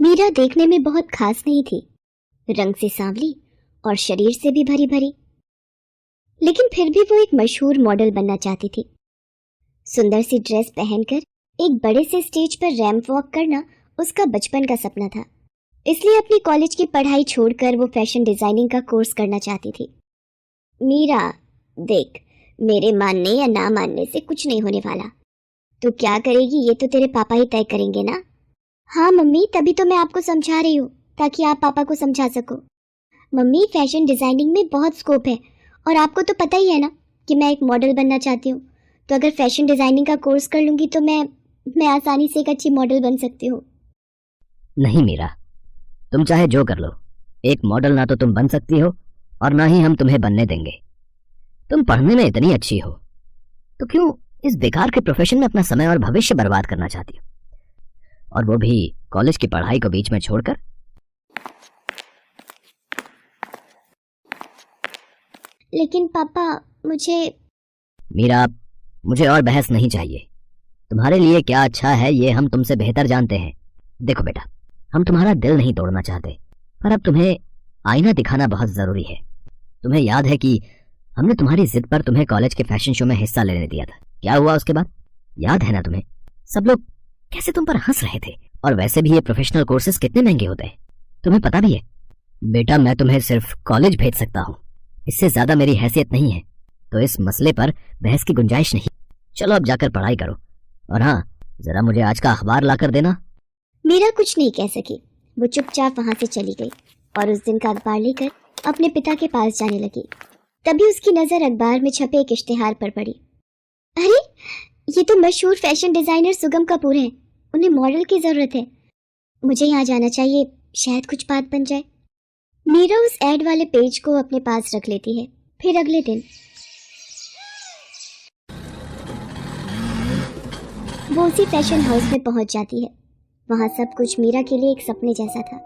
मीरा देखने में बहुत खास नहीं थी, रंग से सांवली और शरीर से भी भरी भरी, लेकिन फिर भी वो एक मशहूर मॉडल बनना चाहती थी। सुंदर सी ड्रेस पहनकर एक बड़े से स्टेज पर रैंप वॉक करना उसका बचपन का सपना था। इसलिए अपनी कॉलेज की पढ़ाई छोड़कर वो फैशन डिजाइनिंग का कोर्स करना चाहती थी। मीरा, देख, मेरे मानने या ना मानने से कुछ नहीं होने वाला। तू क्या करेगी ये तो तेरे पापा ही तय करेंगे ना। हाँ मम्मी, तभी तो मैं आपको समझा रही हूँ, ताकि आप पापा को समझा सको। मम्मी, फैशन डिजाइनिंग में बहुत स्कोप है और आपको तो पता ही है ना कि मैं एक मॉडल बनना चाहती हूँ। तो अगर फैशन डिजाइनिंग का कोर्स कर लूंगी तो मैं आसानी से एक अच्छी मॉडल बन सकती हूँ। नहीं मीरा, तुम चाहे जो कर लो, एक मॉडल ना तो तुम बन सकती हो और ना ही हम तुम्हें बनने देंगे। तुम पढ़ने में इतनी अच्छी हो तो क्यों इस बेकार के प्रोफेशन में अपना समय और भविष्य बर्बाद करना चाहती हो, और वो भी कॉलेज की पढ़ाई को बीच में छोड़कर। लेकिन पापा, मीरा, मुझे और बहस नहीं चाहिए। तुम्हारे लिए क्या अच्छा है ये हम तुमसे बेहतर जानते हैं। देखो बेटा, हम तुम्हारा दिल नहीं तोड़ना चाहते, पर अब तुम्हें आईना दिखाना बहुत जरूरी है। तुम्हें याद है कि हमने तुम्हारी जिद पर तुम्हें कॉलेज के फैशन शो में हिस्सा लेने दिया था। क्या हुआ उसके बाद, याद है ना तुम्हें? सब लोग कैसे तुम पर हंस रहे थे, और वैसे भी ये प्रोफेशनल कोर्सेज कितने महंगे होते हैं, तुम्हें पता भी है। बेटा, मैं तुम्हें सिर्फ कॉलेज भेज सकता हूँ, इससे ज्यादा मेरी हैसियत नहीं है, तो इस मसले पर बहस की गुंजाइश नहीं। चलो अब जाकर पढ़ाई करो, और हाँ, जरा मुझे आज का अखबार लाकर देना। मीरा कुछ नहीं कह सकी। वो चुपचाप वहां से चली गई और उस दिन का अखबार लेकर अपने पिता के पास जाने लगी। तभी उसकी नजर अखबार में छपे एक इश्तिहार पर पड़ी। अरे, ये तो मशहूर फैशन डिजाइनर सुगम कपूर हैं। उन्हें मॉडल की जरूरत है। मुझे यहाँ जाना चाहिए, शायद कुछ बात बन जाए। मीरा उस एड वाले पेज को अपने पास रख लेती है। फिर अगले दिन वो उसी फैशन हाउस में पहुंच जाती है। वहां सब कुछ मीरा के लिए एक सपने जैसा था।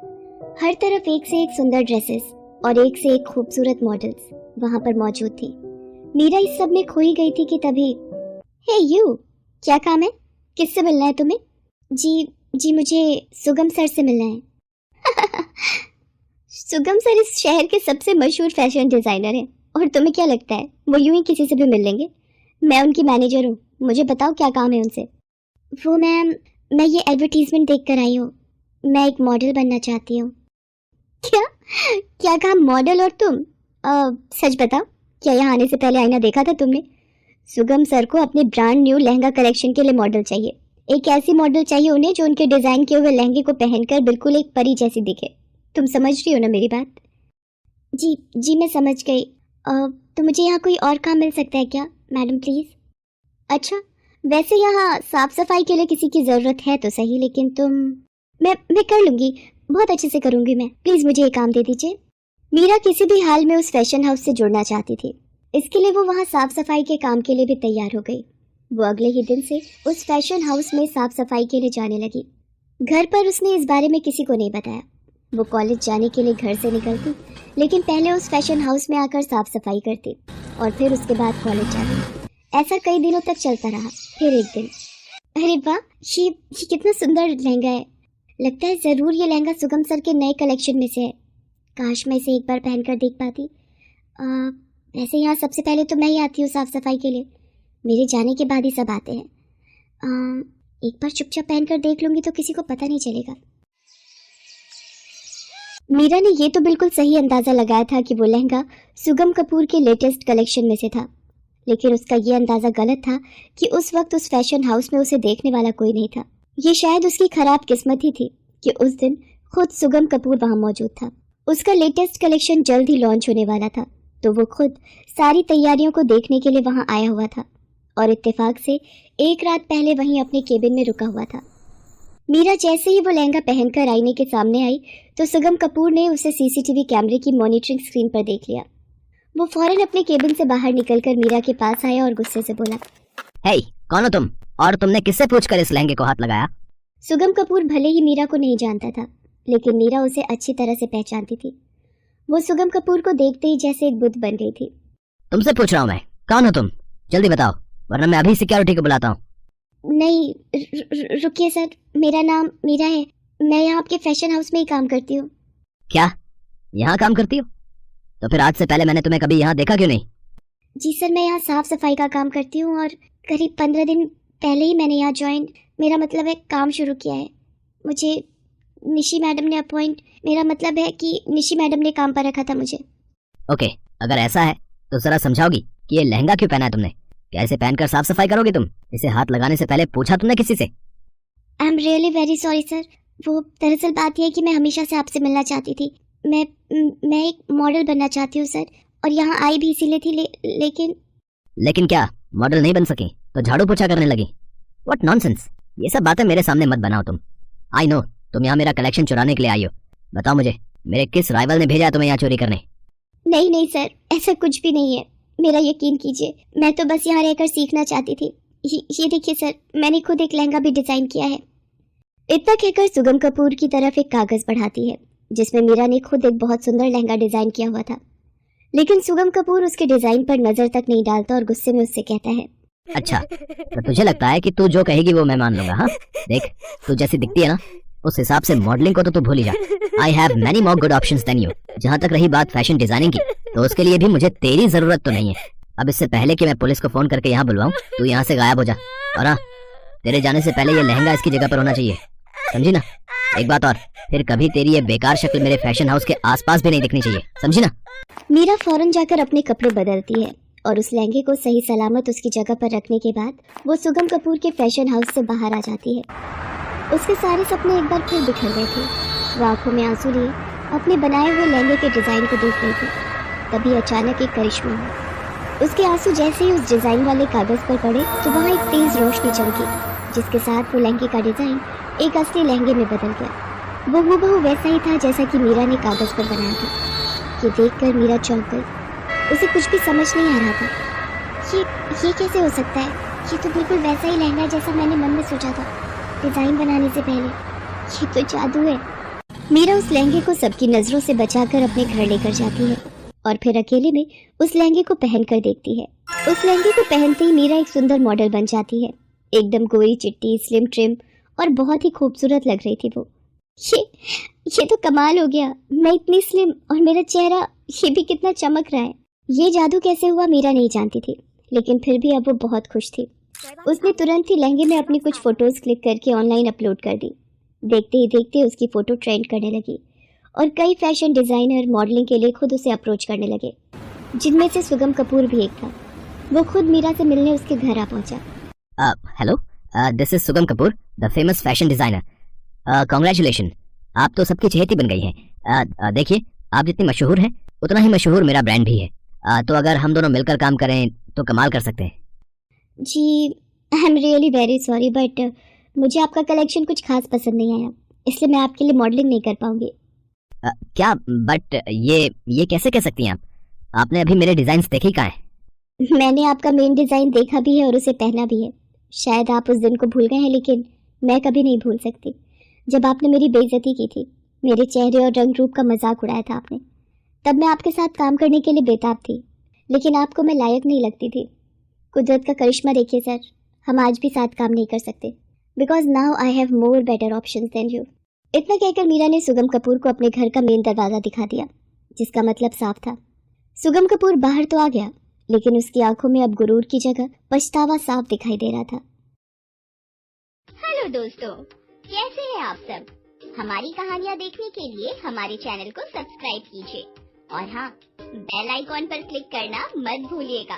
हर तरफ एक से एक सुंदर ड्रेसेस और एक से एक खूबसूरत मॉडल्स वहां पर मौजूद थी। मीरा इस सब में खोई गई थी कि तभी, हे यू, क्या काम है? किससे मिलना है तुम्हें? जी मुझे सुगम सर से मिलना है। सुगम सर इस शहर के सबसे मशहूर फैशन डिजाइनर हैं, और तुम्हें क्या लगता है वो यूं ही किसी से भी मिल लेंगे? मैं उनकी मैनेजर हूँ, मुझे बताओ क्या काम है उनसे। वो मैम, मैं ये एडवर्टीजमेंट देख कर आई हूँ। मैं एक मॉडल बनना चाहती हूँ। क्या कहा, मॉडल? और तुम सच बताओ, क्या यहाँ आने से पहले आईना देखा था तुमने? सुगम सर को अपने ब्रांड न्यू लहंगा कलेक्शन के लिए मॉडल चाहिए। एक ऐसी मॉडल चाहिए उन्हें जो उनके डिजाइन किए हुए लहंगे को पहनकर बिल्कुल एक परी जैसी दिखे। तुम समझ रही हो ना मेरी बात? जी मैं समझ गई। तो मुझे यहाँ कोई और काम मिल सकता है क्या मैडम, प्लीज? अच्छा, वैसे यहाँ साफ सफाई के लिए किसी की जरूरत है तो सही, लेकिन मैं कर लूंगी, बहुत अच्छे से करूंगी मैं। प्लीज मुझे ये काम दे दीजिए। मीरा किसी भी हाल में उस फैशन हाउस से जुड़ना चाहती थी। इसके लिए वो वहाँ साफ सफाई के काम के लिए भी तैयार हो गई। वो अगले ही दिन से उस फैशन हाउस में साफ सफाई के लिए जाने लगी। घर पर उसने इस बारे में किसी को नहीं बताया। वो कॉलेज जाने के लिए घर से निकलती, लेकिन पहले उस फैशन हाउस में आकर साफ सफाई करती और फिर उसके बाद कॉलेज जाती। ऐसा कई दिनों तक चलता रहा। फिर एक दिन, अरे वाह, ये कितना सुंदर लहंगा है। लगता है जरूर ये लहंगा सुगम सर के नए कलेक्शन में से है। काश मैं इसे एक बार पहनकर देख पाती। वैसे यहाँ सबसे पहले तो मैं ही आती हूँ साफ सफाई के लिए। मेरे जाने के बाद ही सब आते हैं। एक बार चुपचाप पहनकर देख लूंगी तो किसी को पता नहीं चलेगा। मीरा ने ये तो बिल्कुल सही अंदाजा लगाया था कि वो लहंगा सुगम कपूर के लेटेस्ट कलेक्शन में से था, लेकिन उसका ये अंदाजा गलत था कि उस वक्त उस फैशन हाउस में उसे देखने वाला कोई नहीं था। ये शायद उसकी खराब किस्मत ही थी कि उस दिन खुद सुगम कपूर वहां मौजूद था। उसका लेटेस्ट कलेक्शन जल्द ही लॉन्च होने वाला था, तो वो खुद सारी तैयारियों को देखने के लिए वहां आया हुआ था और इत्तेफाक से एक रात पहले वहीं अपने केबिन में रुका हुआ था। मीरा जैसे ही वो लहंगा पहनकर आईने के सामने आई तो सुगम कपूर ने उसे सीसीटीवी कैमरे की मॉनिटरिंग स्क्रीन पर देख लिया। वो फौरन अपने केबिन से बाहर निकलकर मीरा के पास आया और गुस्से से बोला, हे, कौन हो तुम, और तुमने किससे पूछकर इस लहंगे को हाथ लगाया? सुगम कपूर भले ही मीरा को नहीं जानता था, लेकिन मीरा उसे अच्छी तरह से पहचानती थी। वो सुगम कपूर को देखते ही जैसे एक बुद्ध बन गई थी। तुमसे पूछ रहा हूँ मैं, कौन हो तुम? जल्दी बताओ, वरना मैं अभी सिक्योरिटी को बुलाता हूँ। नहीं, रुकिए सर, मेरा नाम मीरा है। मैं यहाँ आपके फैशन हाउस में ही काम करती हूँ। क्या यहाँ काम करती हो? तो फिर आज से पहले मैंने तुम्हें कभी यहाँ देखा क्यों नहीं? जी सर, मैं यहाँ साफ सफाई का काम करती हूँ और करीब 15 दिन पहले ही मैंने यहाँ ज्वाइन, मेरा मतलब है काम शुरू किया है। मुझे निशी मैडम ने मेरा मतलब है कि निशी मैडम ने काम पर रखा था मुझे। ओके, अगर ऐसा है तो जरा समझाओगी कि ये लहंगा क्यों पहना है तुमने? क्या इसे पहनकर साफ सफाई करोगी तुम? इसे हाथ लगाने से पहले पूछा तुमने किसी से? आई am really very sorry sir. वो दरअसल बात यह है कि मैं हमेशा से आपसे मिलना चाहती थी। मैं एक मॉडल बनना चाहती हूँ सर, और यहाँ आई भी इसीलिए थी लेकिन क्या मॉडल नहीं बन सकी तो झाड़ू पोछा करने लगी? What nonsense! ये सब बातें मेरे सामने मत बनाओ तुम। आई नो तुम यहाँ मेरा कलेक्शन चुराने के लिए आई हो। बताओ मुझे, मेरे किस राइवल ने भेजा है तुम्हें यहाँ चोरी करने? नहीं सर, ऐसा कुछ भी नहीं है। मेरा यकीन कीजिए, मैं तो बस यहाँ रहकर सीखना चाहती थी। ये देखिए सर, मैंने खुद एक लहंगा भी डिजाइन किया है। इतना कहकर सुगम कपूर की तरफ एक कागज बढ़ाती है जिसमें मीरा ने खुद एक बहुत सुंदर लहंगा डिजाइन किया हुआ था। लेकिन सुगम कपूर उसके डिजाइन पर नजर तक नहीं डालता और गुस्से में उससे कहता है, अच्छा, तो तुझे लगता है कि तू जो कहेगी वो मैं मान लूंगा? हाँ देख, तू जैसी दिखती है ना, उस हिसाब से मॉडलिंग को तो तू भूल ही जा। I have many more good options than you. जहाँ तक रही बात फैशन डिजाइनिंग की, तो उसके लिए भी मुझे तेरी जरूरत तो नहीं है। अब इससे पहले कि मैं पुलिस को फोन करके यहाँ बुलवाऊं, तू यहाँ से गायब हो जा। और हाँ, तेरे जाने से पहले ये लहंगा इसकी जगह पर होना चाहिए, समझी ना? एक बात और, फिर कभी तेरी ये बेकार शक्ल मेरे फैशन हाउस के आसपास भी नहीं दिखनी चाहिए, समझी ना? मीरा फौरन जाकर अपने कपड़े बदलती है और उस लहंगे को सही सलामत उसकी जगह पर रखने के बाद वो सुगम कपूर के फैशन हाउस से बाहर आ जाती है। उसके सारे सपने एक बार फिर बिखर गए थे। वो आंखों में आंसू लिए अपने बनाए हुए लहंगे के डिजाइन को देख रही थी। तभी अचानक एक करिश्मा हुआ। उसके आंसू जैसे ही उस डिजाइन वाले कागज पर पड़े तो वहाँ एक तेज रोशनी चमकी, जिसके साथ वो लहंगे का डिजाइन एक असली लहंगे में बदल गया। वो हूबहू वैसा ही था जैसा कि मीरा ने कागज पर बनाया था। ये देखकर मीरा चौंक गई। उसे कुछ भी समझ नहीं आ रहा था। ये कैसे हो सकता है? ये तो बिल्कुल वैसा ही लहंगा जैसा मैंने मन में सोचा था डिजाइन बनाने से पहले। ये तो जादू है। मीरा उस लहंगे को सबकी नजरों से बचाकर अपने घर लेकर जाती है और फिर अकेले में उस लहंगे को पहनकर देखती है। उस लहंगे को पहनते ही मीरा एक सुंदर मॉडल बन जाती है। एकदम गोरी चिट्टी, स्लिम ट्रिम और बहुत ही खूबसूरत लग रही थी वो। ये तो कमाल हो गया। मैं इतनी स्लिम और मेरा चेहरा ये भी कितना चमक रहा है। ये जादू कैसे हुआ मीरा नहीं जानती थी, लेकिन फिर भी अब वो बहुत खुश थी। उसने तुरंत ही लहंगे में अपनी कुछ फोटोज क्लिक करके ऑनलाइन अपलोड कर दी। देखते ही देखते उसकी फोटो ट्रेंड करने लगी और कई फैशन डिजाइनर मॉडलिंग के लिए खुद उसे अप्रोच करने लगे, जिनमें से सुगम कपूर भी एक था। वो खुद मीरा से मिलने उसके घर आ पहुंचा। हेलो, दिस इज सुगम Kapoor, the famous fashion designer. Congratulation, आप तो सबकी चहेती बन गई हैं। देखिए, आप जितनी मशहूर हैं उतना ही मशहूर मेरा ब्रांड भी है। तो अगर हम दोनों मिलकर काम करें तो कमाल कर सकते हैं। जी, I am really very sorry, but मुझे आपका कलेक्शन कुछ खास पसंद नहीं आया, इसलिए मैं आपके लिए मॉडलिंग नहीं कर पाऊंगी। क्या? बट ये कैसे कह सकती हैं आप? आपने अभी मेरे डिजाइन देखे ही कहाँ हैं? मैंने आपका मेन डिजाइन देखा भी है और उसे पहना भी है। शायद आप उस दिन को भूल गए हैं, लेकिन मैं कभी नहीं भूल सकती जब आपने मेरी बेइज्जती की थी, मेरे चेहरे और रंग रूप का मजाक उड़ाया था आपने। तब मैं आपके साथ काम करने के लिए बेताब थी, लेकिन आपको मैं लायक नहीं लगती थी। कुदरत का करिश्मा देखिए सर, हम आज भी साथ काम नहीं कर सकते, because now I have more better options than you. इतना कहकर मीरा ने सुगम कपूर को अपने घर का मेन दरवाजा दिखा दिया, जिसका मतलब साफ था। सुगम कपूर बाहर तो आ गया, लेकिन उसकी आंखों में अब गुरूर की जगह पछतावा साफ दिखाई दे रहा था। हेलो दोस्तों, कैसे हैं आप सब? हमारी कहानियाँ देखने के लिए हमारे चैनल को सब्सक्राइब कीजिए और हाँ, बेल आइकॉन पर क्लिक करना मत भूलिएगा।